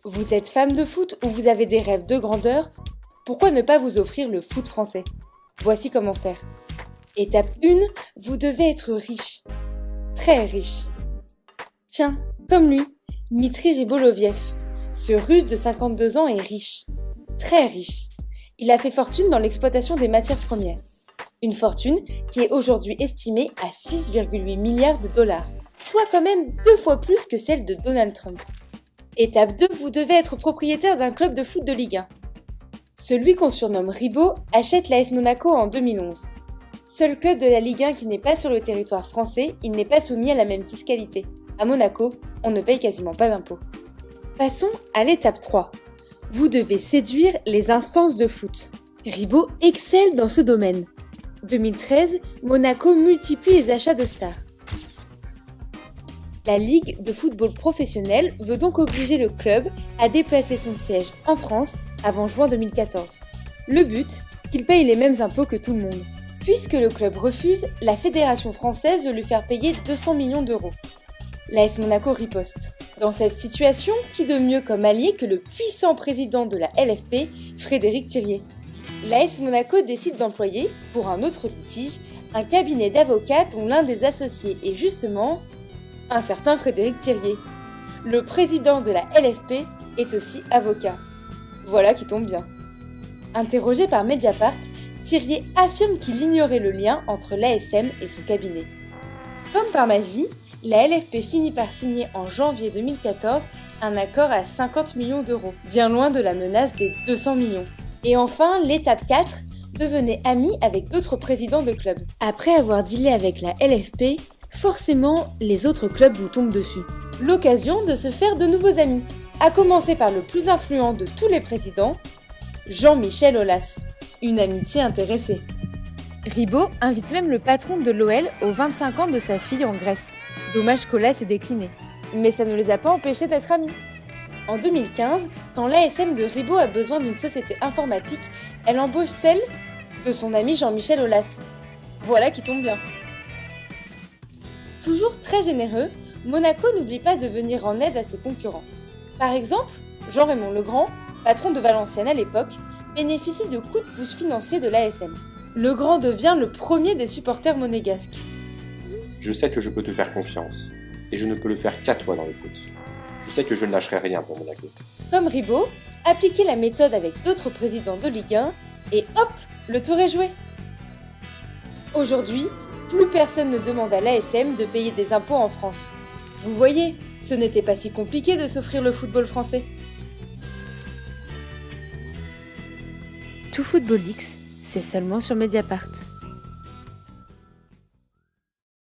Vous êtes fan de foot ou vous avez des rêves de grandeur? Pourquoi ne pas vous offrir le foot français? Voici comment faire. Étape 1, vous devez être riche. Très riche. Tiens, comme lui, Dmitri Riboloviev. Ce Russe de 52 ans est riche. Très riche. Il a fait fortune dans l'exploitation des matières premières. Une fortune qui est aujourd'hui estimée à 6,8 milliards de dollars, soit quand même 2 fois plus que celle de Donald Trump. Étape 2, vous devez être propriétaire d'un club de foot de Ligue 1. Celui qu'on surnomme Ribot achète l'AS Monaco en 2011. Seul club de la Ligue 1 qui n'est pas sur le territoire français, il n'est pas soumis à la même fiscalité. À Monaco, on ne paye quasiment pas d'impôts. Passons à l'étape 3. Vous devez séduire les instances de foot. Ribot excelle dans ce domaine. 2013, Monaco multiplie les achats de stars. La Ligue de football professionnel veut donc obliger le club à déplacer son siège en France avant juin 2014. Le but, qu'il paye les mêmes impôts que tout le monde. Puisque le club refuse, la Fédération française veut lui faire payer 200 millions d'euros. L'AS Monaco riposte. Dans cette situation, qui de mieux comme allié que le puissant président de la LFP, Frédéric Thirier? L'AS Monaco décide d'employer, pour un autre litige, un cabinet d'avocats dont l'un des associés est justement un certain Frédéric Thirier. Le président de la LFP est aussi avocat. Voilà qui tombe bien. Interrogé par Mediapart, Thirier affirme qu'il ignorait le lien entre l'ASM et son cabinet. Comme par magie, la LFP finit par signer en janvier 2014 un accord à 50 millions d'euros, bien loin de la menace des 200 millions. Et enfin, l'étape 4, devenez ami avec d'autres présidents de clubs. Après avoir dealé avec la LFP, forcément, les autres clubs vous tombent dessus. L'occasion de se faire de nouveaux amis, à commencer par le plus influent de tous les présidents, Jean-Michel Aulas. Une amitié intéressée. Ribot invite même le patron de l'OL aux 25 ans de sa fille en Grèce. Dommage qu'Aulas ait décliné. Mais ça ne les a pas empêchés d'être amis. En 2015, quand l'ASM de Ribot a besoin d'une société informatique, elle embauche celle de son ami Jean-Michel Aulas. Voilà qui tombe bien. Toujours très généreux, Monaco n'oublie pas de venir en aide à ses concurrents. Par exemple, Jean-Raymond Legrand, patron de Valenciennes à l'époque, bénéficie de coups de pouce financiers de l'ASM. Legrand devient le premier des supporters monégasques. Je sais que je peux te faire confiance, et je ne peux le faire qu'à toi dans le foot. Tu sais que je ne lâcherai rien pour Monaco. Comme Ribot, appliquez la méthode avec d'autres présidents de Ligue 1 et hop, le tour est joué. Aujourd'hui, plus personne ne demande à l'ASM de payer des impôts en France. Vous voyez, ce n'était pas si compliqué de s'offrir le football français. Tout Football X, c'est seulement sur Mediapart.